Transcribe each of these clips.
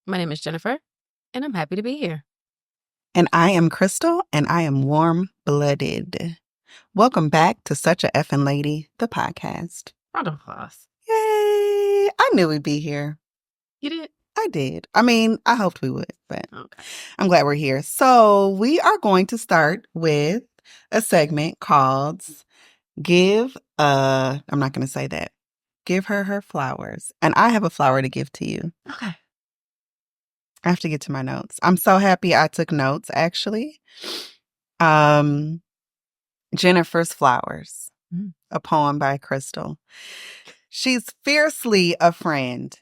My name is Jennifer, and I'm happy to be here. And I am Crystal, and I am warm-blooded. Welcome back to Such a Effin' Lady, the podcast. Round of applause. Yay! I knew we'd be here. You did? I did. I mean, I hoped we would, but Okay. I'm glad we're here. So we are going to start with a segment called I'm not going to say that. Give her her flowers. And I have a flower to give to you. Okay. I have to get to my notes. I'm so happy I took notes, actually. Jennifer's Flowers, a poem by Crystal. She's fiercely a friend.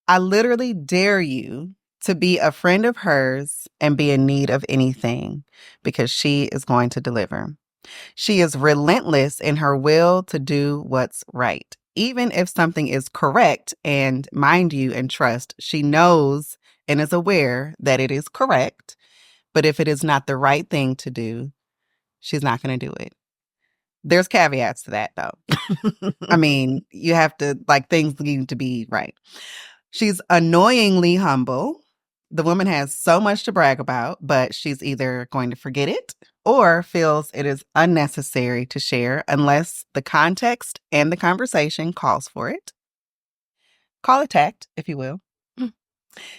I literally dare you to be a friend of hers and be in need of anything because she is going to deliver. She is relentless in her will to do what's right, even if something is correct. And mind you and trust, she knows and is aware that it is correct. But if it is not the right thing to do, she's not going to do it. There's caveats to that, though. I mean, you have to, things need to be right. She's annoyingly humble. The woman has so much to brag about, but she's either going to forget it or feels it is unnecessary to share unless the context and the conversation calls for it. Call it tact, if you will.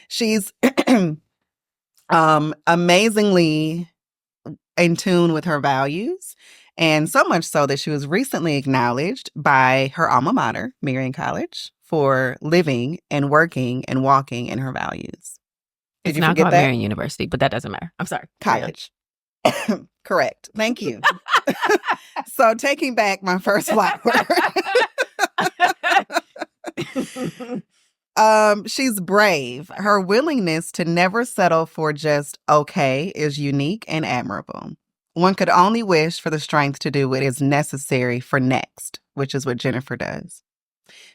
She's amazingly in tune with her values, and so much so that she was recently acknowledged by her alma mater, Marian College, for living and working and walking in her values. Did you forget that? Marian University, but that doesn't matter. I'm sorry. College. Correct. Thank you. So taking back my first flower. She's brave. Her willingness to never settle for just okay is unique and admirable. One could only wish for the strength to do what is necessary for next, which is what Jennifer does.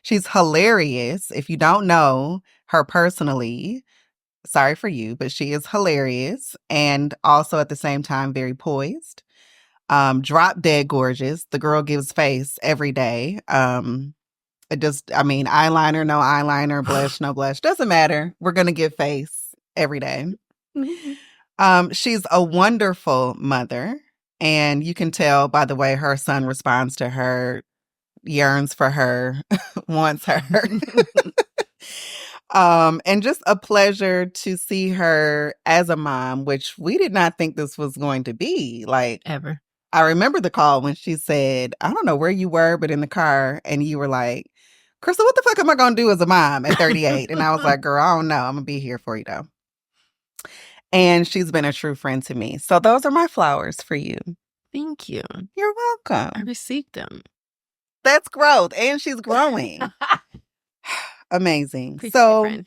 She's hilarious. If you don't know her personally, sorry for you, but she is hilarious and also at the same time very poised. Drop dead gorgeous. The girl gives face every day. Eyeliner, no eyeliner, blush, no blush. Doesn't matter. We're going to give face every day. She's a wonderful mother. And you can tell by the way her son responds to her, yearns for her, wants her. And just a pleasure to see her as a mom, which we did not think this was going to be. Ever. I remember the call when she said, I don't know where you were, but in the car, and you were like, Crystal, what the fuck am I going to do as a mom at 38? And I was like, girl, I don't know. I'm going to be here for you, though. And she's been a true friend to me. So those are my flowers for you. Thank you. You're welcome. I received them. That's growth. And she's growing. Amazing. Appreciate so it,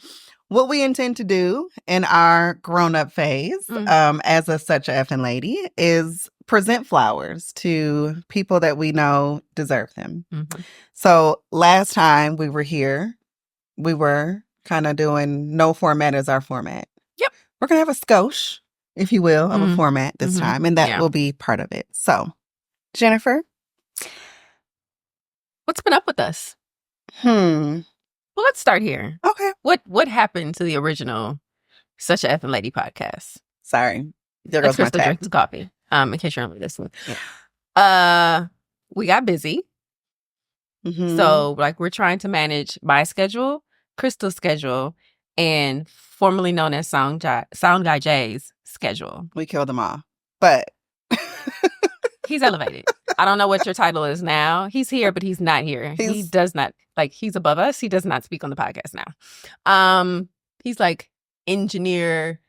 what we intend to do in our grown-up phase as a Such a Effin' Lady is present flowers to people that we know deserve them. Mm-hmm. So last time we were here, we were kind of doing no format as our format. Yep. We're going to have a skosh, if you will, of a format this time, and that will be part of it. So, Jennifer? What's been up with us? Well, let's start here. Okay. What happened to the original Such a Effin' Lady podcast? Sorry. There goes my drinks coffee. In case you're only listening. Yeah. We got busy. Mm-hmm. So, we're trying to manage my schedule, Crystal's schedule, and formerly known as Sound Guy Jay's schedule. We killed them all. But he's elevated. I don't know what your title is now. He's here, but he's not here. He does not, he's above us. He does not speak on the podcast now. He's engineer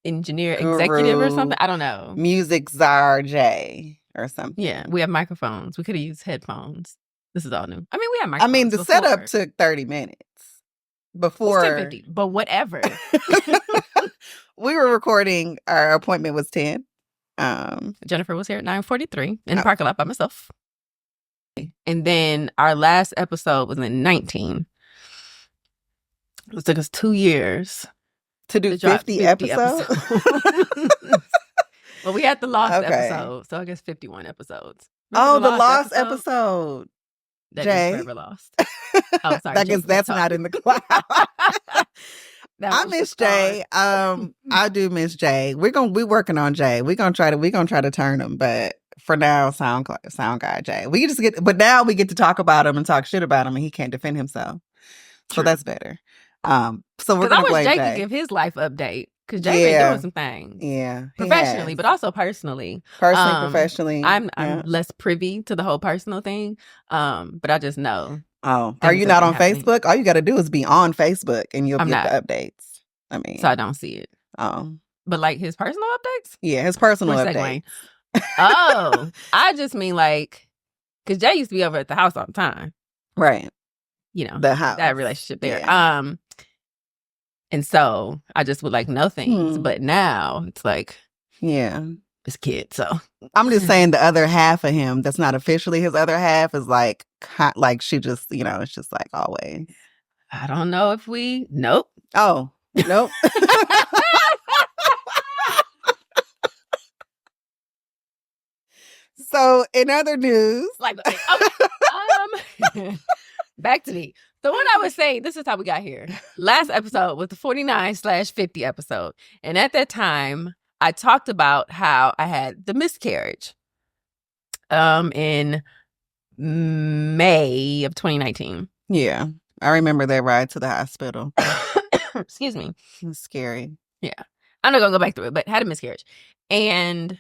executive or something. I don't know. Music czar J or something. Yeah, we have microphones. We could have used headphones. This is all new. I mean, we have microphones. The setup took 30 minutes before. It's 10:50, but whatever. We were recording. Our appointment was 10. Jennifer was here at 9:43 in the parking lot by myself. And then our last episode was in 19. It took us 2 years to do 50 episodes. Well, we had the lost episode, so I guess 51 episodes. Remember the lost episode. That Jay. is forever lost. Oh, sorry. I guess that's not in the cloud. I miss Jay. I do miss Jay. We working on Jay. We're gonna try to turn him, but for now, sound guy Jay. But now we get to talk about him and talk shit about him, and he can't defend himself. So that's better. So we're gonna blame Jay Jay. Could give his life update because Jay been doing some things. Yeah, professionally, but also personally. Professionally. I'm less privy to the whole personal thing. But I just know. Oh, are you not on Facebook? All you got to do is be on Facebook, and you'll get the updates. I mean, so I don't see it. Oh, but like his personal updates? Yeah, his personal updates. Oh, I just mean like, because Jay used to be over at the house all the time, right? You know, the house, that relationship there. Yeah. And so I just would like know things, but now it's like, yeah, this kid. So I'm just saying the other half of him that's not officially his other half is like she just, it's just like always. I don't know if nope. Oh, nope. So in other news, back to me. So what I was saying, this is how we got here. Last episode was the 49/50 episode. And at that time, I talked about how I had the miscarriage in May of 2019. Yeah. I remember that ride to the hospital. Excuse me. It was scary. Yeah. I'm not going to go back through it, but had a miscarriage. And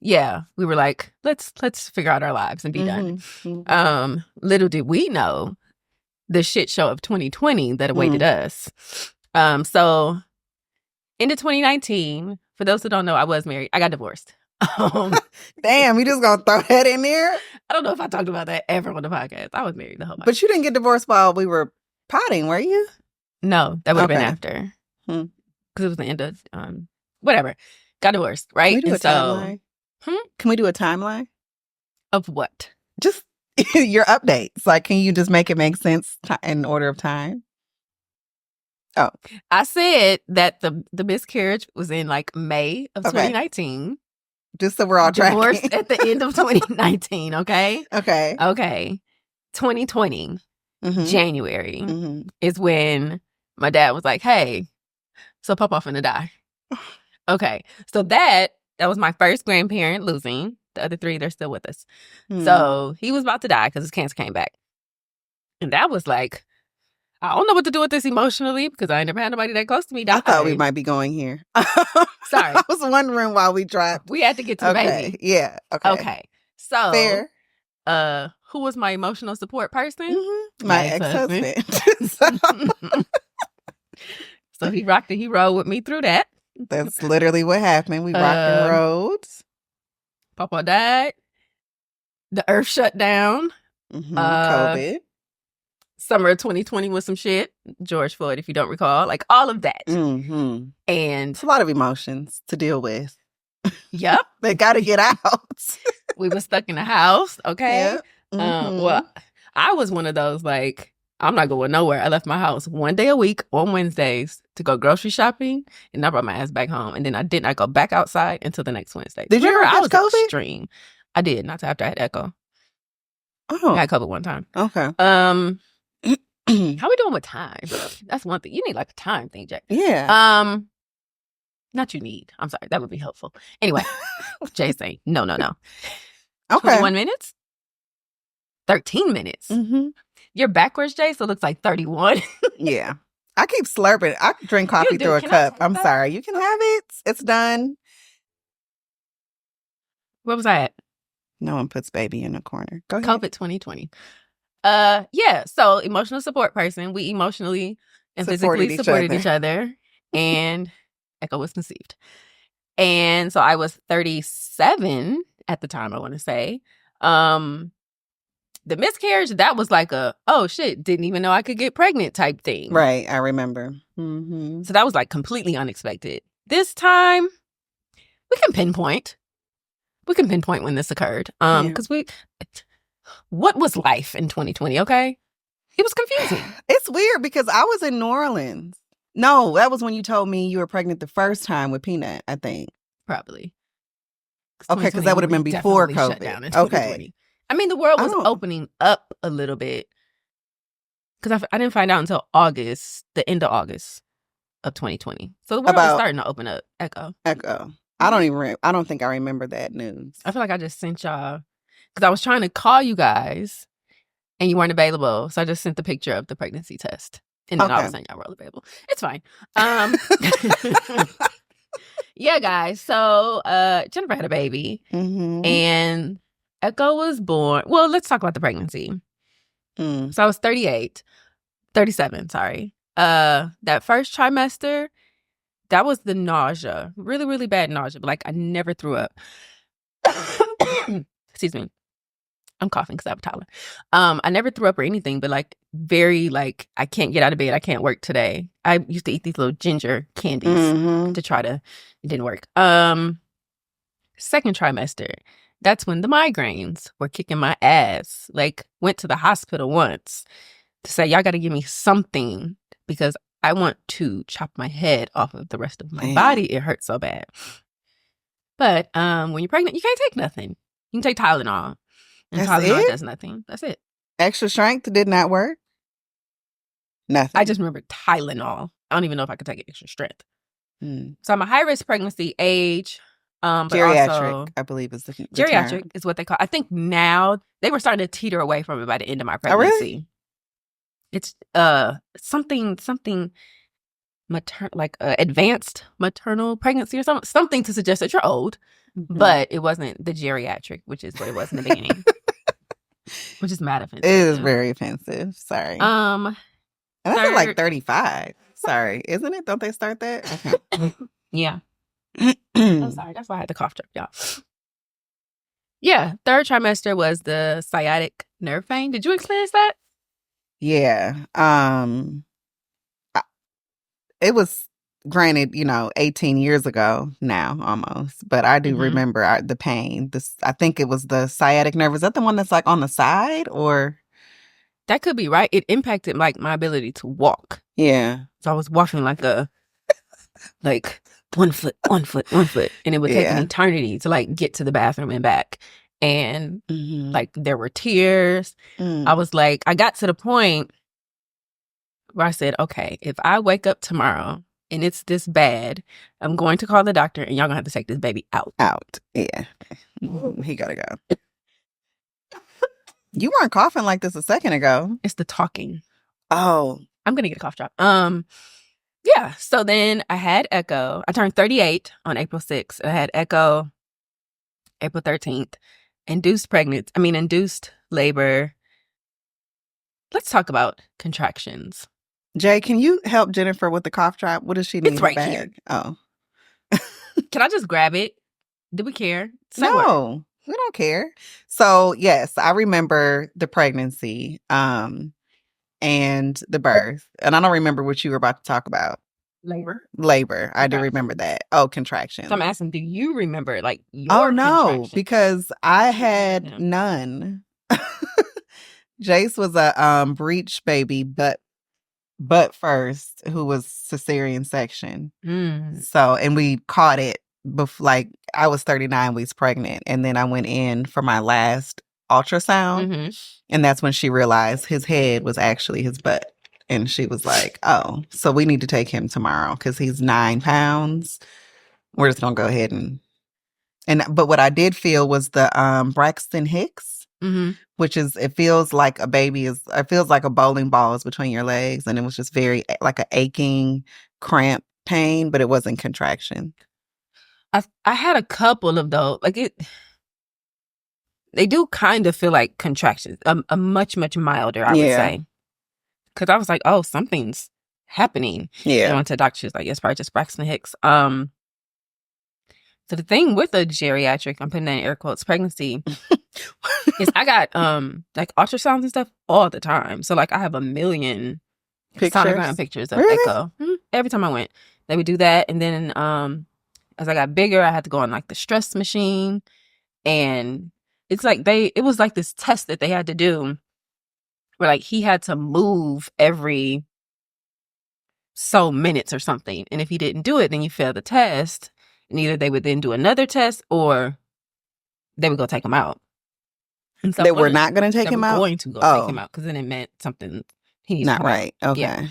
yeah, we were like, let's figure out our lives and be done. Mm-hmm. Little did we know the shit show of 2020 that awaited us. So into 2019, for those who don't know, I was married. I got divorced. Damn, you just gonna throw that in there? I don't know if I talked about that ever on the podcast. I was married the whole time. But you didn't get divorced while we were potting, were you? No, that would have been after. Because it was the end of whatever. Got divorced, right? Can we do a timeline? Can we do a timeline? Of what? Just your updates. Like, can you just make it make sense in order of time? Oh. I said that the miscarriage was in like May of 2019. Just so we're all divorced tracking. At the end of 2019, okay? Okay. 2020, January, is when my dad was like, hey, so Papa finna die. Okay. So that was my first grandparent losing. The other three, they're still with us. So he was about to die because his cancer came back. And that was like, I don't know what to do with this emotionally because I ain't never had nobody that close to me die. I thought we might be going here. Sorry. I was wondering why we dropped. We had to get to the baby. Yeah. Okay. So. Fair. Who was my emotional support person? My ex-husband. So he rocked and he rode with me through that. That's literally what happened. We rocked and rode. Papa died. The earth shut down. COVID. Summer of 2020 was some shit. George Floyd, if you don't recall. Like all of that. And it's a lot of emotions to deal with. Yep. They got to get out. We were stuck in the house. Okay. Yep. Well, I was one of those like, I'm not going nowhere. I left my house one day a week on Wednesdays to go grocery shopping, and I brought my ass back home. And then I did not go back outside until the next Wednesday. Did you ever I was COVID? Extreme. I did, not after I had echo. Oh, I had COVID one time. Okay. How we doing with time? That's one thing. You need like a time thing, Jack. Yeah. Not you need. I'm sorry. That would be helpful. Anyway, Jay saying no. Okay. 21 minutes. 13 minutes. You're backwards, Jay, so it looks like 31. Yeah. I keep slurping. I drink coffee through a cup. I'm sorry. You can have it. It's done. Where was I at? No one puts baby in a corner. Go ahead. COVID 2020. Yeah. So emotional support person. We emotionally and physically supported each other. And Echo was conceived. And so I was 37 at the time, I want to say. The miscarriage, that was like oh shit, didn't even know I could get pregnant type thing. Right, I remember. So that was like completely unexpected. This time, we can pinpoint when this occurred. Because what was life in 2020, okay? It was confusing. It's weird because I was in New Orleans. No, that was when you told me you were pregnant the first time with Peanut, I think. Probably. Okay, because that would have been before COVID. Okay. I mean, the world was opening up a little bit because I didn't find out until August, the end of August. of 2020. So the world is starting to open up. Echo. I don't think I remember that news. I feel like I just sent y'all, because I was trying to call you guys and you weren't available. So I just sent the picture of the pregnancy test. And then all of a sudden y'all were all available. It's fine. Yeah, guys. So Jennifer had a baby. And Echo was born. Well, let's talk about the pregnancy. So I was 37, sorry. That first trimester, that was the nausea. Really, really bad nausea. But like, I never threw up. Excuse me. I'm coughing because I have a toddler. I never threw up or anything, but like very like, I can't get out of bed. I can't work today. I used to eat these little ginger candies to try to, it didn't work. Second trimester, that's when the migraines were kicking my ass. Like, went to the hospital once to say, y'all got to give me something because I want to chop my head off of the rest of my body. It hurts so bad. But when you're pregnant, you can't take nothing. You can take Tylenol. And Tylenol does nothing. That's it. Extra strength did not work? Nothing. I just remember Tylenol. I don't even know if I could take extra strength. So I'm a high-risk pregnancy age. But geriatric, also, I believe is the geriatric term. is what they call. I think now they were starting to teeter away from it by the end of my pregnancy. Oh, really? It's something like advanced maternal pregnancy or something to suggest that you're old, but it wasn't the geriatric, which is what it was in the beginning, which is mad offensive. It is very offensive. Sorry. And I feel like 35. Sorry, isn't it? Don't they start that? Yeah. I'm sorry. That's why I had the cough drop, y'all. Yeah. Third trimester was the sciatic nerve pain. Did you experience that? Yeah. It was, granted, 18 years ago now almost, but I do remember the pain. I think it was the sciatic nerve. Is that the one that's like on the side or? That could be right. It impacted like my ability to walk. Yeah. So I was walking like one foot, and it would take an eternity to like get to the bathroom and back. And like there were tears. I was like, I got to the point where I said, okay, if I wake up tomorrow and it's this bad, I'm going to call the doctor and y'all gonna have to take this baby out. Yeah. He gotta go. You weren't coughing like this a second ago. It's the talking. Oh. I'm gonna get a cough drop. Yeah, so then I had Echo. I turned 38 on April 6th. I had Echo April 13th. Induced labor. Let's talk about contractions. Jay, can you help Jennifer with the cough drop? What does she need? It's right here. Oh. Can I just grab it? Do we care? No, we don't care. So, yes, I remember the pregnancy. And the birth. And I don't remember what you were about to talk about. Labor. I do remember that. Oh, contractions. So I'm asking, do you remember like your Oh, no, because I had none. Jace was a breech baby, but first, who was cesarean section. So, and we caught it before, like, I was 39 weeks pregnant. And then I went in for my last ultrasound. And that's when she realized his head was actually his butt. And she was like, oh, so we need to take him tomorrow because he's 9 pounds. We're just going to go ahead but what I did feel was the Braxton Hicks, which is, it feels like it feels like a bowling ball is between your legs. And it was just very like an aching cramp pain, but it wasn't contraction. I had a couple of those. They do kind of feel like contractions, a much, much milder, I would say. Because I was like, oh, something's happening. Yeah. And I went to the doctor, she was like, yes, probably just Braxton Hicks. So the thing with a geriatric, I'm putting that in air quotes, pregnancy, is I got like ultrasounds and stuff all the time. So like I have a million sonogram pictures of Echo. Every time I went, they would do that. And then as I got bigger, I had to go on like the stress machine. And it's like it was like this test that they had to do where like he had to move every so minutes or something. And if he didn't do it, then you fail the test. And either they would then do another test or they would go take him out. And so they were not going to take him out? Going to go take him out because then it meant something he needs not to come right. out. Okay.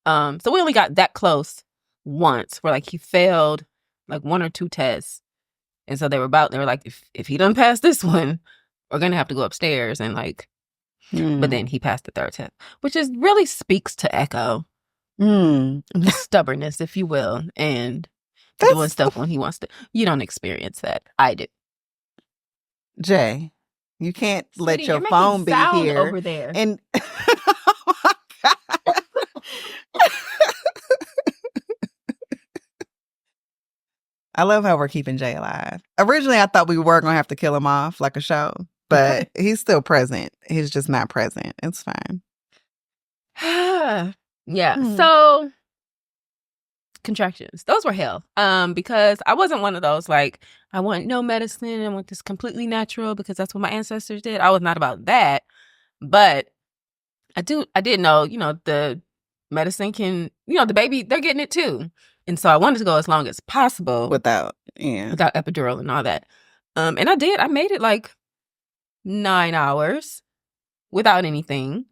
Yeah. So we only got that close once where like he failed like 1 or 2 tests. And so they were like, if he doesn't pass this one, we're going to have to go upstairs and like, but then he passed the 3rd test, which is really speaks to Echo. Stubbornness, if you will, and doing stuff when he wants to. You don't experience that. I do. Jay, you can't let Sweetie, your phone be here over there. And oh my God. I love how we're keeping Jay alive. Originally, I thought we were going to have to kill him off like a show, but he's still present. He's just not present. It's fine. Yeah. So contractions, those were hell. Because I wasn't one of those like, I want no medicine, I want this completely natural because that's what my ancestors did. I was not about that. But I did know, the medicine can, the baby, they're getting it too. And so I wanted to go as long as possible without epidural and all that. And I did. I made it like 9 hours without anything,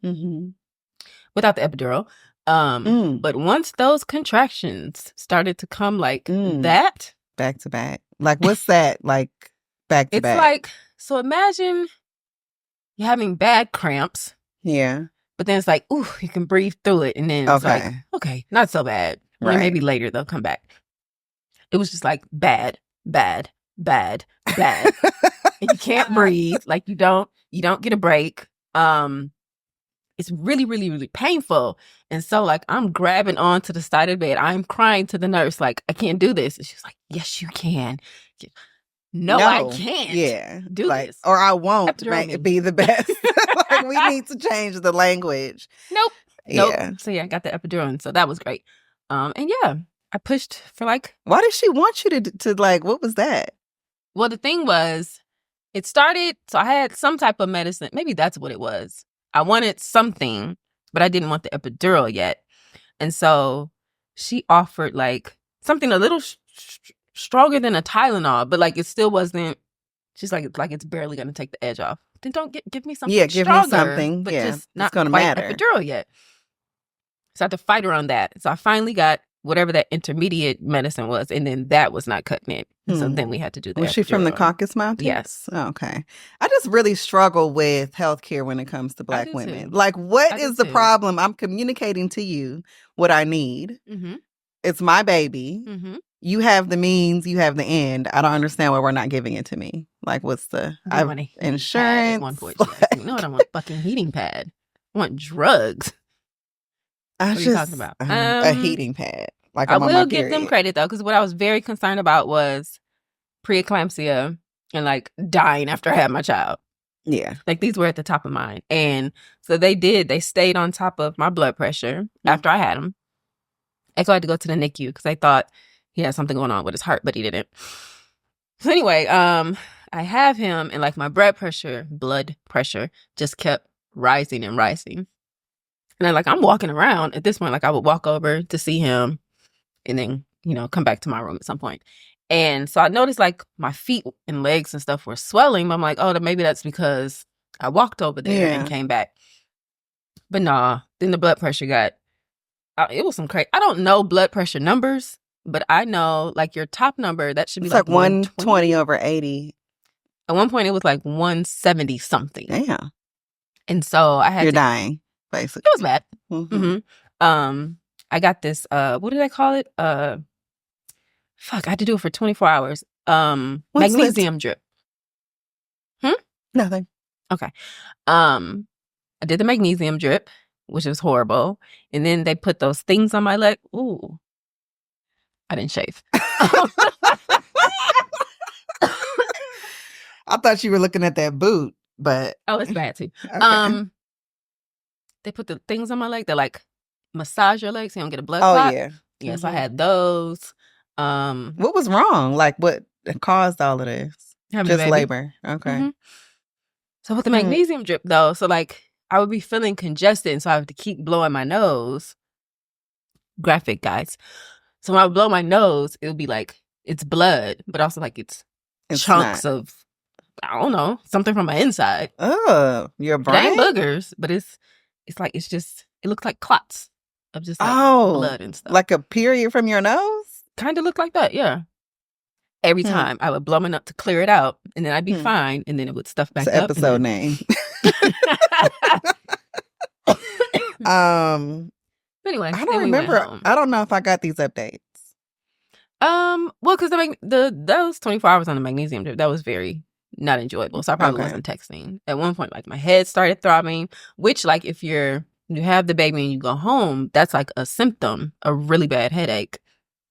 without the epidural. But once those contractions started to come like that, back to back, like what's that like back to back? It's like, so imagine you're having bad cramps. Yeah. But then it's like, ooh, you can breathe through it. And then it's like, okay, not so bad. Right. Maybe later they'll come back. It was just like bad. And you can't breathe. Like you don't get a break. It's really, really, really painful. And so like I'm grabbing onto the side of the bed. I'm crying to the nurse, like, I can't do this. And she's like, yes, you can. No, I can't. Yeah. Do this. Or I won't be the best. Like we need to change the language. Nope. Yeah. So yeah, I got the epidural. And so that was great. And yeah, I pushed for like. Why did she want you to like, what was that? Well, the thing was, it started, so I had some type of medicine. Maybe that's what it was. I wanted something, but I didn't want the epidural yet. And so she offered like something a little stronger than a Tylenol, but like it still wasn't. She's like, it's barely going to take the edge off. Then don't give me something give stronger, me something. but just not gonna quite matter. Epidural yet. So I had to fight her on that. So I finally got whatever that intermediate medicine was, and then that was not cutting it. So then we had to do that. Was she from the Caucasus Mountains? Yes. Oh, okay. I just really struggle with healthcare when it comes to Black women. Like, what is the problem? I'm communicating to you what I need. It's my baby. You have the means. You have the end. I don't understand why we're not giving it to me. Like, what's the insurance? At one point, no, I don't want a fucking heating pad. I want drugs. What are you talking about? A heating pad. Like I will give them credit though, because what I was very concerned about was preeclampsia and like dying after I had my child. Yeah. Like these were at the top of mine. And so they stayed on top of my blood pressure after I had him. Echo had to go to the NICU because they thought he had something going on with his heart, but he didn't. So anyway, I have him and like my blood pressure just kept rising and rising. And I'm walking around at this point, like I would walk over to see him and then, come back to my room at some point. And so I noticed like my feet and legs and stuff were swelling. But I'm like, oh, maybe that's because I walked over there and came back. But nah, then the blood pressure it was some crazy. I don't know blood pressure numbers, but I know like your top number, that should be like 120 over 80. At one point it was like 170 something. Yeah. And so I had You're dying, basically. It was bad. I got this, what do they call it? I had to do it for 24 hours. Magnesium drip. Nothing. Okay. I did the magnesium drip, which was horrible. And then they put those things on my leg. Ooh. I didn't shave. I thought you were looking at that boot, but... Oh, it's bad too. Okay. They put the things on my leg that like massage your legs so you don't get a blood clot. Yeah. Yeah, so I had those. What was wrong? Like what caused all of this? Just labor. Okay. So with the magnesium drip though, so like I would be feeling congested and so I have to keep blowing my nose. Graphic, guys. So when I would blow my nose, it would be like it's blood, but also like it's chunks of, I don't know, something from my inside. Oh, your brain? It ain't boogers, but it looks like clots. of just like Oh, blood and stuff. like a period from your nose? Kind of looked like that, yeah. Every time I would blow my nut to clear it out, and then I'd be fine, and then it would stuff back it's up. Episode name. Anyway, I don't remember. I don't know if I got these updates. Well, because those 24 hours on the magnesium drip, that was very not enjoyable. So I probably wasn't texting. At one point, like my head started throbbing, which like if you have the baby and you go home, that's like a symptom, a really bad headache.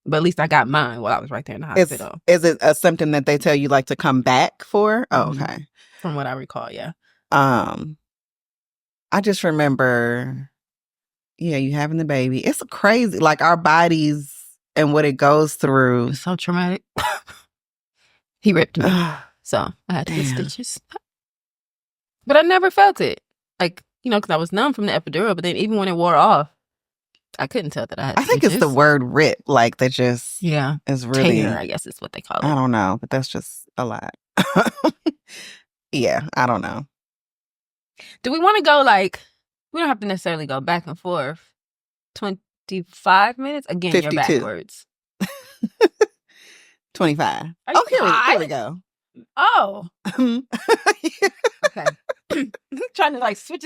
But at least I got mine while I was right there in the hospital. Is it a symptom that they tell you like to come back for? Oh, okay. From what I recall, yeah. I just remember, you having the baby. It's crazy. Like our bodies and what it goes through. It's so traumatic. He ripped me. So I had to get stitches. But I never felt it. Like, because I was numb from the epidural. But then even when it wore off, I couldn't tell that I had I think stitches. it's the word rip. Like that just is really. Tear, I guess is what they call it. I don't know. But that's just a lot. Yeah, I don't know. Do we want to go we don't have to necessarily go back and forth. 25 minutes? Again, 52. You're backwards. 25. Oh, here we go. Oh. Okay. Trying to switch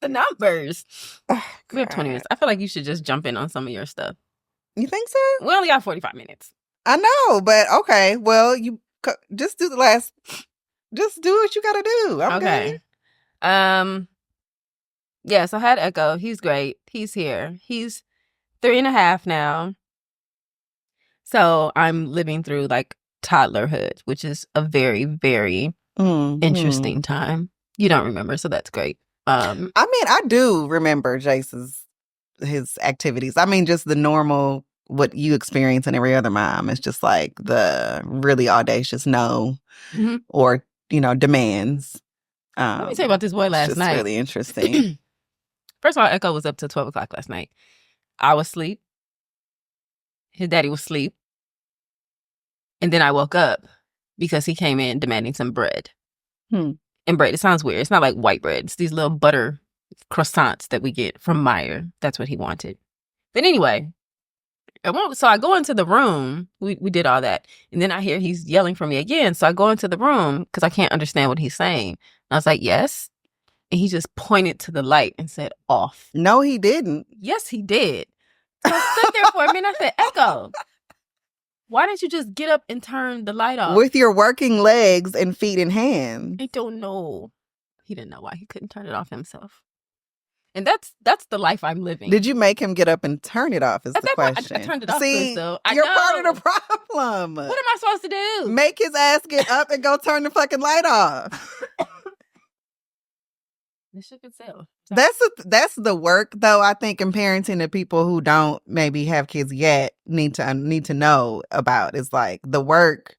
the numbers. Oh, we have 20 minutes. I feel like you should just jump in on some of your stuff. You think so? We only got 45 minutes. I know, but okay. Well, you just do just do what you gotta do. Okay. Yeah, so I had Echo. He's great. He's here. He's 3.5 now. So I'm living through toddlerhood, which is a very, very interesting time. You don't remember, so that's great. I mean, I do remember his activities. I mean, just the normal, what you experience in every other mom. It's just like the really audacious no or, demands. Let me tell you about this boy last night. It's really interesting. First of all, Echo was up till 12 o'clock last night. I was asleep. His daddy was asleep. And then I woke up because he came in demanding some bread. And bread, it sounds weird. It's not like white bread. It's these little butter croissants that we get from Meijer. That's what he wanted. But anyway, so I go into the room. We did all that. And then I hear he's yelling for me again. So I go into the room because I can't understand what he's saying. And I was like, yes. And he just pointed to the light and said, off. No, he didn't. Yes, he did. So I stood there for a minute. I said, Echo, why didn't you just get up and turn the light off? With your working legs and feet and hands. I don't know. He didn't know why he couldn't turn it off himself. And that's the life I'm living. Did you make him get up and turn it off is the question. I turned it off. See, you're part of the problem. What am I supposed to do? Make his ass get up and go turn the fucking light off. The ship could sail. That's the work, though. I think in parenting, the people who don't maybe have kids yet need to know about is the work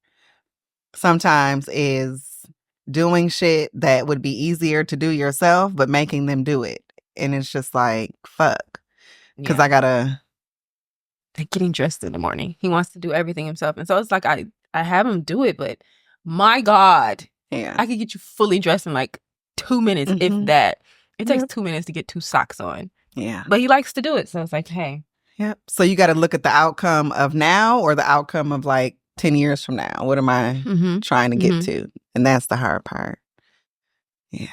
sometimes is doing shit that would be easier to do yourself, but making them do it, and it's just fuck, because I gotta getting dressed in the morning. He wants to do everything himself, and so it's I have him do it, but my God, I could get you fully dressed in 2 minutes, if that. It takes 2 minutes to get 2 socks on. Yeah. But he likes to do it. So it's hey. Yep. So you got to look at the outcome of now or the outcome of 10 years from now. What am I trying to get to? And that's the hard part. Yeah.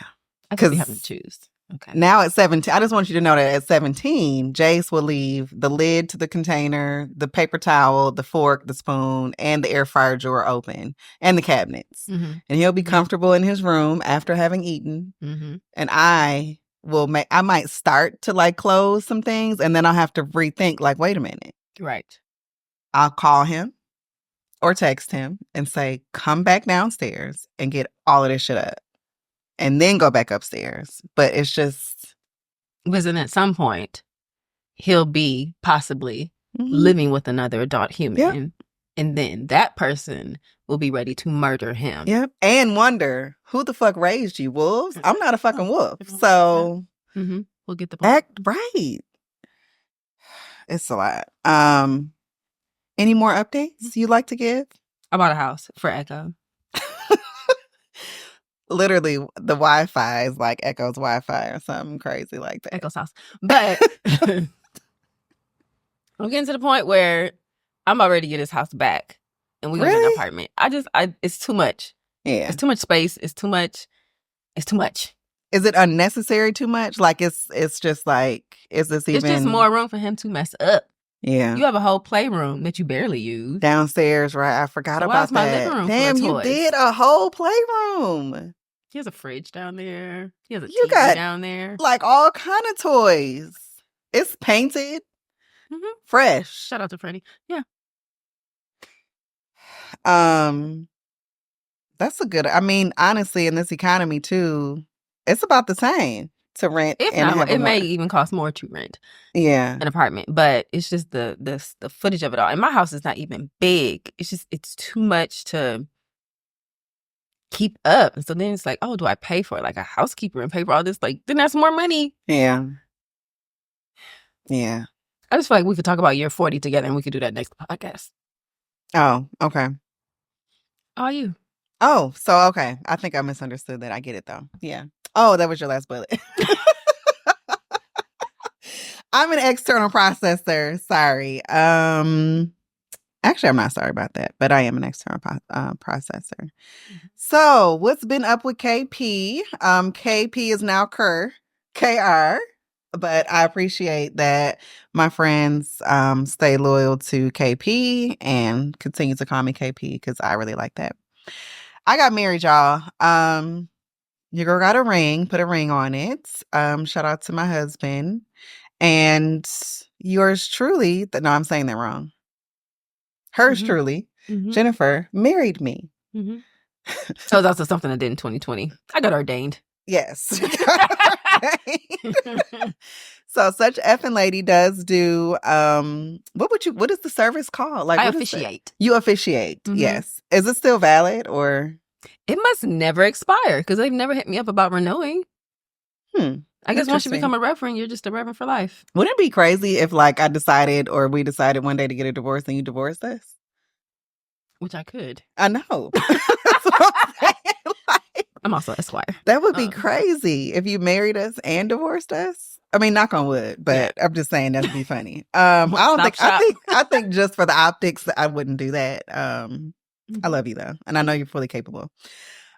I think you have to choose. Okay. Now at 17, I just want you to know that at 17, Jace will leave the lid to the container, the paper towel, the fork, the spoon, and the air fryer drawer open, and the cabinets. And he'll be comfortable in his room after having eaten. And I might start to close some things, and then I'll have to rethink, wait a minute. Right. I'll call him or text him and say, come back downstairs and get all of this shit up. And then go back upstairs. But it's just... Because then at some point, he'll be possibly living with another adult human. Yep. And then that person will be ready to murder him. Yep. And wonder, who the fuck raised you, wolves? I'm not a fucking wolf. So... We'll get the point. Act right. It's a lot. Any more updates you'd like to give? I bought a house for Echo. Literally, the Wi-Fi is Echo's Wi-Fi or something crazy like that. Echo's house. But I'm getting to the point where I'm about ready to get this house back, and we're gonna get an Really? apartment. It's too much. Yeah. It's too much space. It's too much. It's too much. Is it unnecessary too much? Like it's just like, is this even? It's just more room for him to mess up. Yeah. You have a whole playroom that you barely use. Downstairs, right? I forgot So why about is my that. living room Damn, full you of toys? did a whole playroom. He has a fridge down there. He has a You TV got down there. like all kind of toys. It's painted, fresh. Shout out to Freddie. Yeah. That's a good. I mean, honestly, in this economy too, it's about the same to rent. If and not, have it may even cost more to rent yeah, an apartment. But it's just the footage of it all. And my house is not even big. It's too much to keep up. And so then it's like, oh, do I pay for like a housekeeper and pay for all this? Like, then that's more money. Yeah. Yeah. I just feel like we could talk about year 40 together, and we could do that next podcast. Oh, okay. How are you? Oh, so okay. I think I misunderstood that. I get it though. Yeah. Oh, that was your last bullet. I'm an external processor. Sorry. Actually, I'm not sorry about that, but I am an external processor. So, what's been up with KP? KP is now KR, but I appreciate that my friends stay loyal to KP and continue to call me KP because I really like that. I got married, y'all. Your girl got a ring, put a ring on it. Shout out to my husband. And yours truly, no, I'm saying that wrong. Hers truly, Jennifer, married me. So that's also something I did in 2020. I got ordained. Yes. So such effing lady does do what is the service called? Like I officiate. You officiate, yes. Is it still valid or? It must never expire because they've never hit me up about renewing. I guess once you become a reverend, you're just a reverend for life. Wouldn't it be crazy if like I decided or we decided one day to get a divorce and you divorced us? Which I could. I know. That's what I'm saying. Like, I'm also Esquire. That would be crazy if you married us and divorced us. I mean, knock on wood, but I'm just saying that'd be funny. I think just for the optics, I wouldn't do that. I love you though, and I know you're fully capable.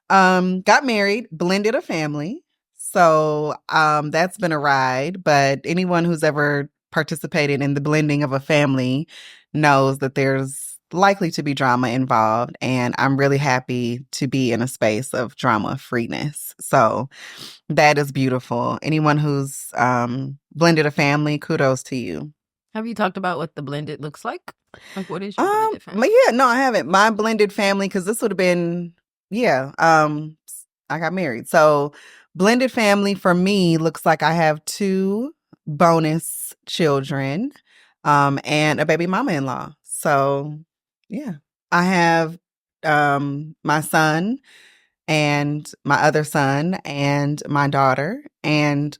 Got married, blended a family. So that's been a ride, but anyone who's ever participated in the blending of a family knows that there's likely to be drama involved, and I'm really happy to be in a space of drama freeness. So that is beautiful. Anyone who's blended a family, kudos to you. Have you talked about what the blended looks like? Like, what is your blended family? Yeah, no, I haven't. My blended family, because this would have been, I got married. So blended family for me looks like I have 2 bonus children and a baby mama-in-law. So yeah, I have my son and my other son and my daughter, and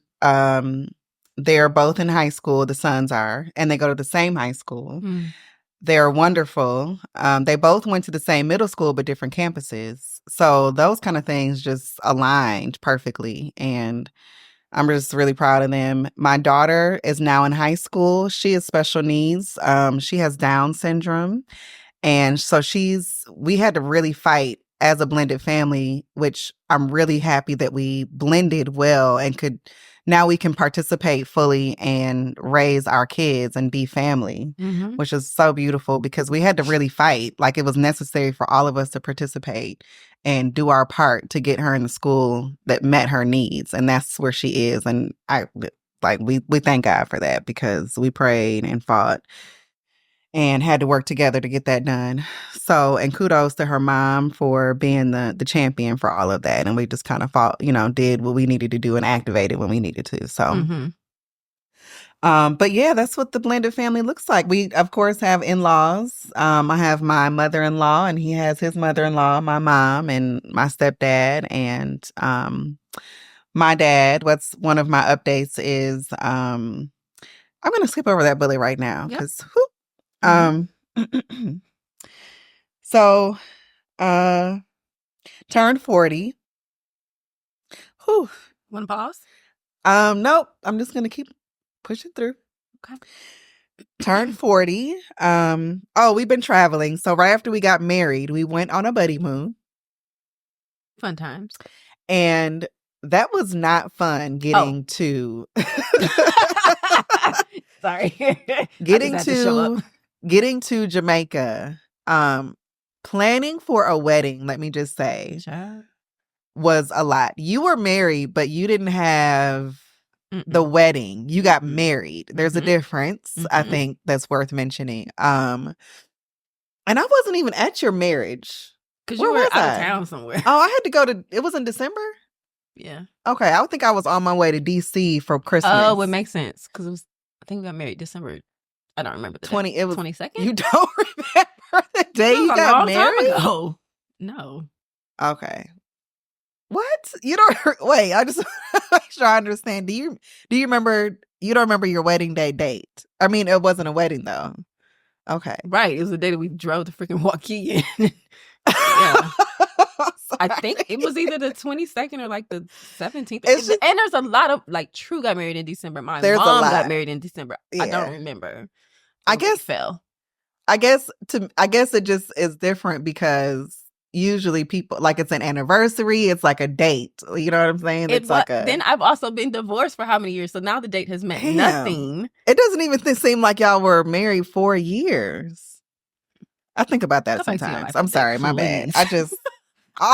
they're both in high school. The sons are, and they go to the same high school. They're wonderful. They both went to the same middle school, but different campuses. So those kind of things just aligned perfectly. And I'm just really proud of them. My daughter is now in high school. She has special needs. She has Down syndrome. And so we had to really fight as a blended family, which I'm really happy that we blended well and now we can participate fully and raise our kids and be family, which is so beautiful because we had to really fight. Like it was necessary for all of us to participate and do our part to get her in the school that met her needs. And that's where she is. And we thank God for that because we prayed and fought and had to work together to get that done. So, and kudos to her mom for being the champion for all of that. And we just kind of fought, did what we needed to do and activated when we needed to. So, but yeah, that's what the blended family looks like. We, of course, have in-laws. I have my mother-in-law and he has his mother-in-law, my mom and my stepdad and my dad. What's one of my updates is I'm going to skip over that bullet right now because so turned 40. Whew. Want to pause? Nope. I'm just gonna keep pushing through. Okay. Turned 40. We've been traveling. So right after we got married, we went on a buddy moon. Fun times. And that was not fun getting to Sorry. getting to Jamaica. Planning for a wedding, let me just say, was a lot. You were married, but you didn't have the wedding. You got married. There's a difference, I think, that's worth mentioning. And I wasn't even at your marriage. Because you were out of town somewhere. Oh, I had to go to, it was in December? Yeah. Okay, I would think I was on my way to DC for Christmas. Oh, it makes sense. Because I think we got married December. I don't remember the day. It was 22nd? You don't remember the day you got married? Time ago. No. Okay. What? You don't wait, I just want to make sure I understand. Do you remember, you don't remember your wedding day date? I mean, it wasn't a wedding though. Okay. Right. It was the day that we drove to freaking Waukee. Yeah. I think it was either the 22nd or like the 17th. And there's a lot of like True got married in December. My mom got married in December. Yeah. I don't remember. I guess it just is different because usually people like it's an anniversary, it's like a date. You know what I'm saying? Then I've also been divorced for how many years? So now the date has meant nothing. It doesn't even seem like y'all were married 4 years. I think about that sometimes. I'm sorry, my bad. I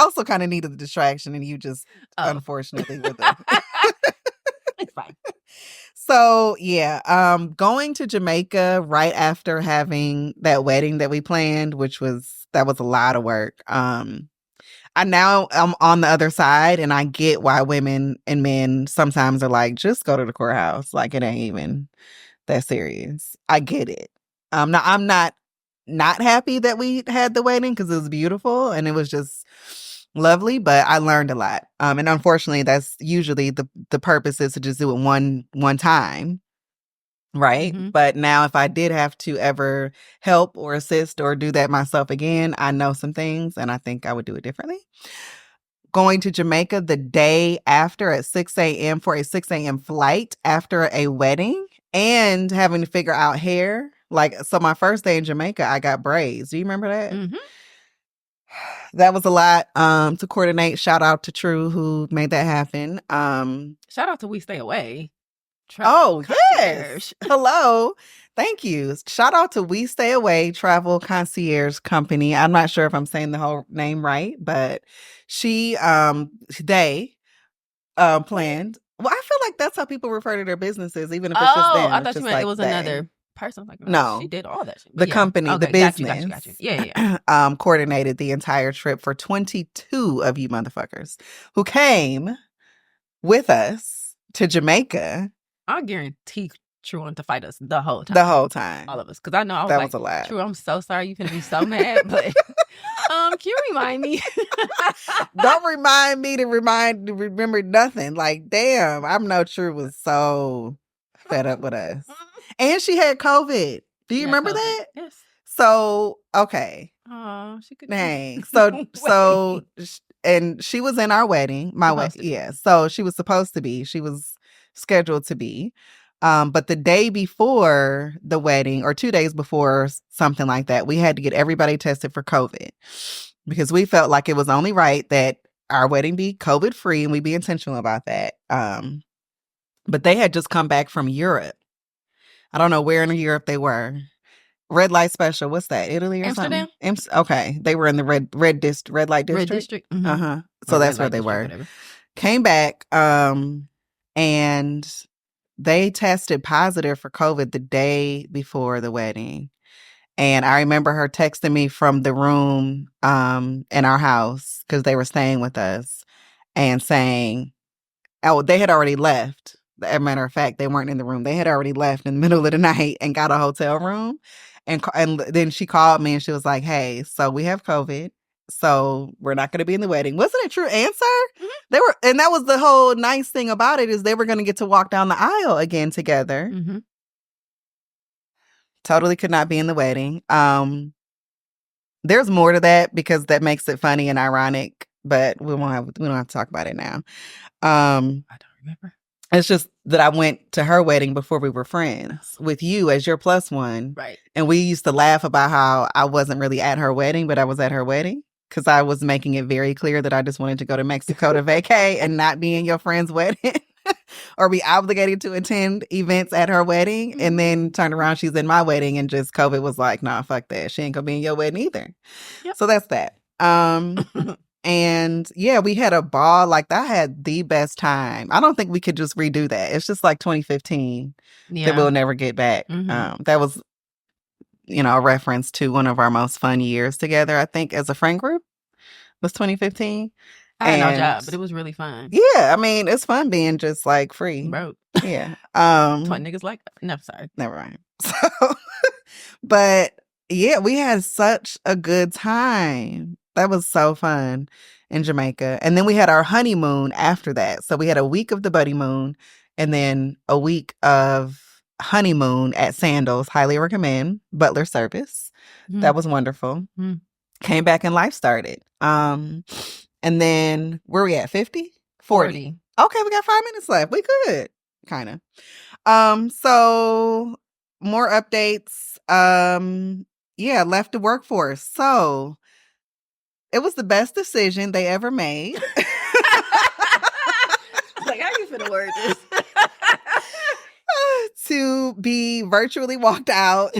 also kind of needed the distraction, and you just unfortunately with it. It's fine. So yeah, going to Jamaica right after having that wedding that we planned, that was a lot of work. I'm on the other side, and I get why women and men sometimes are like, just go to the courthouse. Like it ain't even that serious. I get it. I'm not happy that we had the wedding because it was beautiful and it was just lovely, but I learned a lot. And unfortunately, that's usually the purpose is to just do it one time. Right. Mm-hmm. But now if I did have to ever help or assist or do that myself again, I know some things and I think I would do it differently. Going to Jamaica the day after at 6 a.m. for a 6 a.m. flight after a wedding and having to figure out hair. So my first day in Jamaica, I got braids. Do you remember that? Mm-hmm. That was a lot to coordinate. Shout out to True who made that happen. Shout out to We Stay Away. Yes. Hello. Thank you. Shout out to We Stay Away Travel Concierge Company. I'm not sure if I'm saying the whole name right, but they planned. Well, I feel like that's how people refer to their businesses, even if it's just them. I thought you meant it was another person. Like, no, she did all that shit. The company, the business, got you. Yeah. Coordinated the entire trip for 22 of you motherfuckers who came with us to Jamaica. I guarantee True wanted to fight us the whole time. All of us. Because I know I was a lot. True, I'm so sorry. You're going to be so mad. But can you remind me? Don't remind me to remember nothing. Like, damn, I know True was so fed up with us. And she had COVID. Do you remember that? Yes. So, okay. Oh, she could. Dang. So, and she was in our wedding. My wedding. Yeah. So she was supposed to be. She was scheduled to be. But the day before the wedding, or 2 days before, something like that, we had to get everybody tested for COVID because we felt like it was only right that our wedding be COVID free and we be intentional about that. But they had just come back from Europe. I don't know where in Europe they were. Red light special. What's that? Italy or Amsterdam? Something? Okay. They were in the red light district. Red district. Mm-hmm. Uh-huh. So that's where they were. Whatever. Came back, and they tested positive for COVID the day before the wedding. And I remember her texting me from the room in our house because they were staying with us and saying, they had already left. As a matter of fact, they weren't in the room. They had already left in the middle of the night and got a hotel room. And then she called me and she was like, hey, so we have COVID. So we're not going to be in the wedding. Wasn't it a true answer? Mm-hmm. And that was the whole nice thing about it is they were going to get to walk down the aisle again together. Mm-hmm. Totally could not be in the wedding. There's more to that because that makes it funny and we don't have to talk about it now. I don't remember. It's just that I went to her wedding before we were friends with you as your plus one. Right. And we used to laugh about how I wasn't really at her wedding, but I was at her wedding because I was making it very clear that I just wanted to go to Mexico to vacay and not be in your friend's wedding or be obligated to attend events at her wedding. And then turn around, she's in my wedding and just COVID was like, nah, fuck that. She ain't gonna be in your wedding either. Yep. So that's that. And yeah, we had a ball. Like, I had the best time. I don't think we could just redo that. It's just like 2015 that we'll never get back. That was, a reference to one of our most fun years together, I think, as a friend group was 2015. I had no job, but it was really fun. Yeah, I mean, it's fun being just like free. Broke. Yeah. 20 niggas like that. No, sorry. Never mind. So, but yeah, we had such a good time. That was so fun in Jamaica. And then we had our honeymoon after that. So we had a week of the buddy moon and then a week of honeymoon at Sandals. Highly recommend. Butler service. That was wonderful. Came back and life started. And then where we at? 50? 40. Okay, we got 5 minutes left. We good. Kind of. So more updates. Yeah, left the workforce. So it was the best decision they ever made. Like, how you finna word this? To be virtually walked out.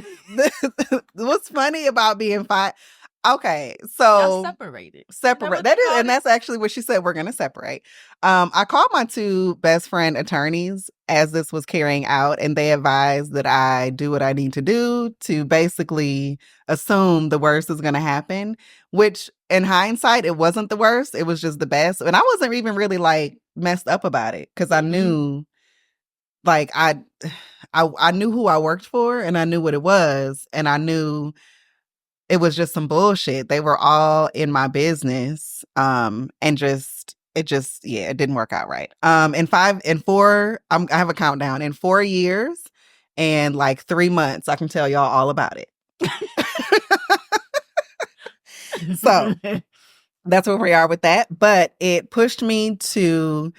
What's funny about being fired? Okay, so y'all separated. Separate. That is, and that's actually what she said. We're going to separate. I called my 2 best friend attorneys as this was carrying out, and they advised that I do what I need to do to basically assume the worst is going to happen. Which, in hindsight, it wasn't the worst. It was just the best, and I wasn't even really like messed up about it because I knew, like, I knew who I worked for, and I knew what it was, and I knew it was just some bullshit. They were all in my business. And it didn't work out right. I have a countdown. In 4 years and like 3 months, I can tell y'all all about it. So that's where we are with that. But it pushed me to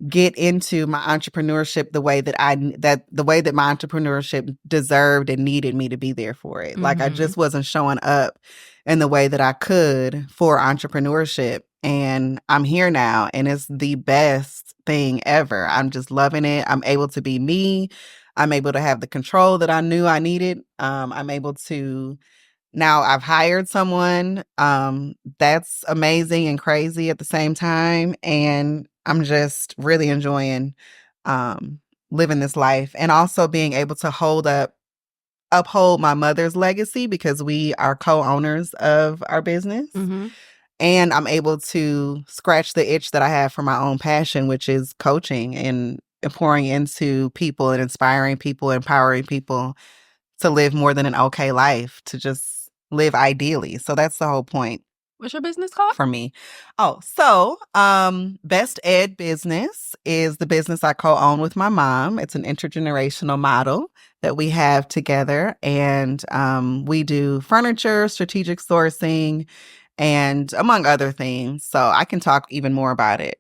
get into my entrepreneurship the way that my entrepreneurship deserved and needed me to be there for it. Like, I just wasn't showing up in the way that I could for entrepreneurship. And I'm here now, and it's the best thing ever. I'm just loving it. I'm able to be me. I'm able to have the control that I knew I needed. I'm able to now I've hired someone that's amazing and crazy at the same time. And I'm just really enjoying living this life and also being able to uphold my mother's legacy because we are co-owners of our business. And I'm able to scratch the itch that I have for my own passion, which is coaching and pouring into people and inspiring people, empowering people to live more than an okay life, to just live ideally. So that's the whole point. What's your business called? For me. Oh, so Best Ed Business is the business I co-own with my mom. It's an intergenerational model that we have together. And we do furniture, strategic sourcing, and among other things. So I can talk even more about it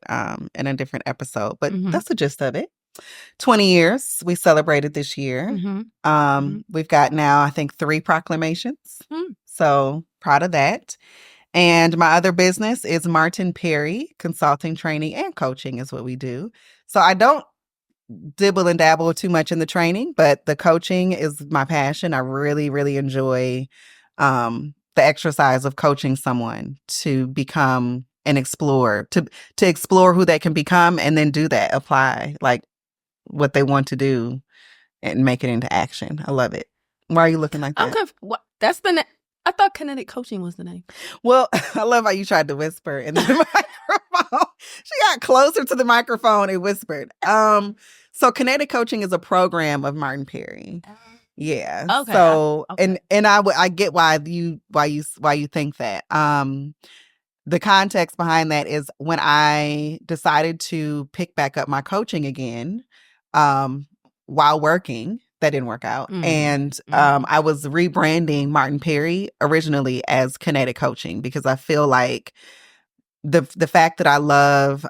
in a different episode. But that's the gist of it. 20 years we celebrated this year. We've got now, I think, 3 proclamations. So proud of that. And my other business is Martin Perry Consulting, Training, and Coaching is what we do. So I don't dibble and dabble too much in the training, but the coaching is my passion. I really, really enjoy the exercise of coaching someone to become an explorer, to explore who they can become and then do that, apply like what they want to do and make it into action. I love it. Why are you looking like that? That's the I thought Kinetic Coaching was the name. Well, I love how you tried to whisper in the microphone. She got closer to the microphone and whispered. So Kinetic Coaching is a program of Martin Perry. Yeah. Okay. So and I get why you think that. The context behind that is when I decided to pick back up my coaching again, while working. That didn't work out. And I was rebranding Martin Perry originally as Kinetic Coaching because I feel like the fact that I love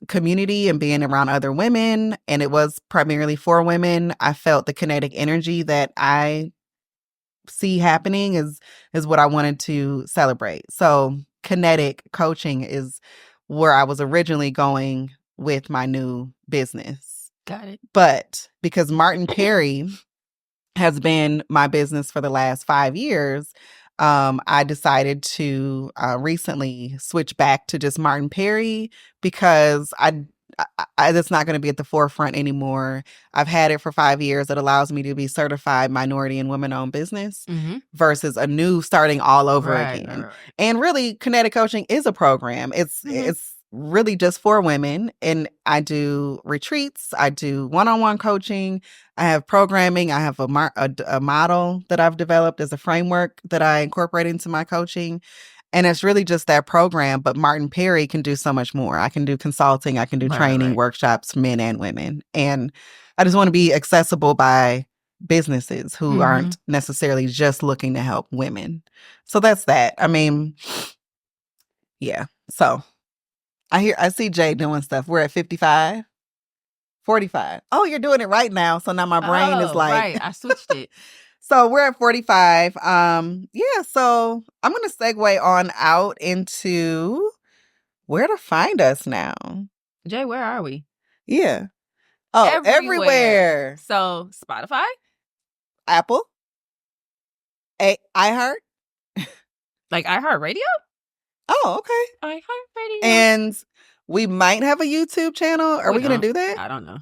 community and being around other women, and it was primarily for women, I felt the kinetic energy that I see happening is what I wanted to celebrate. So kinetic coaching is where I was originally going with my new business. Got it. But because Martin Perry has been my business for the last 5 years, I decided to recently switch back to just Martin Perry because that's not going to be at the forefront anymore. I've had it for 5 years. It allows me to be certified minority and women-owned business versus a new starting all over again. Right. And really, kinetic coaching is a program. It's really just for women. And I do retreats. I do one-on-one coaching. I have programming. I have a model that I've developed as a framework that I incorporate into my coaching. And it's really just that program. But Martin Perry can do so much more. I can do consulting. I can do training, workshops, men and women. And I just want to be accessible by businesses who aren't necessarily just looking to help women. So that's that. I mean, yeah. So I see Jay doing stuff. We're at 55, 45. Oh, you're doing it right now. So now my brain is like, right. I switched it. So we're at 45. Yeah. So I'm going to segue on out into where to find us now. Jay, where are we? Yeah. Oh, everywhere. So Spotify, Apple, iHeart, like iHeartRadio. Oh, okay. iHeartRadio. And we might have a YouTube channel. Are we going to do that? I don't know.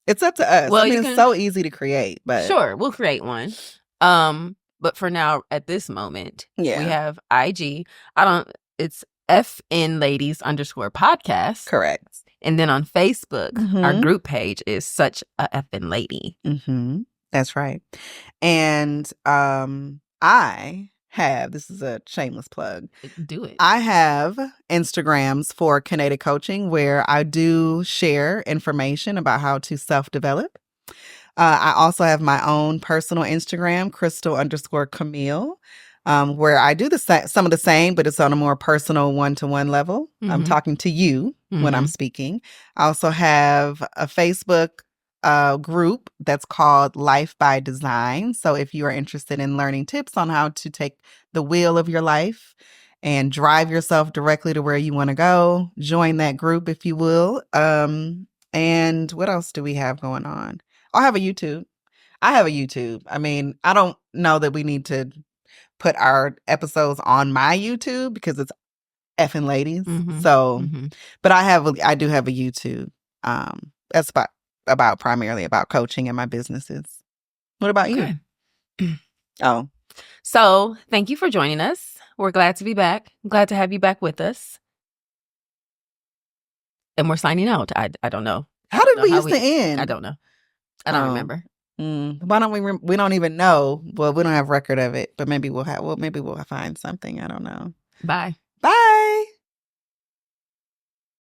It's up to us. Well, I mean, it's so easy to create, but sure, we'll create one. But for now, at this moment, we have IG. It's FNLadies_podcast. Correct. And then on Facebook, our group page is Such a FN Lady. That's right. And this is a shameless plug. Do it. I have Instagrams for kinetic coaching where I do share information about how to self-develop. I also have my own personal Instagram, Crystal_Camille, where I do some of the same, but it's on a more personal one-to-one level. I'm talking to you when I'm speaking. I also have a Facebook group that's called Life by Design. So if you are interested in learning tips on how to take the wheel of your life and drive yourself directly to where you want to go, join that group if you will. And what else do we have going on? I have a YouTube. I mean, I don't know that we need to put our episodes on my YouTube because it's effing ladies. So, but I do have a YouTube. That's primarily about coaching and my businesses. What about you? Oh. So thank you for joining us. We're glad to be back. I'm glad to have you back with us. And we're signing out. I don't know. How did we used to end? I don't know. I don't remember. Why don't we don't even know. Well, we don't have record of it, but maybe we'll find something. I don't know. Bye.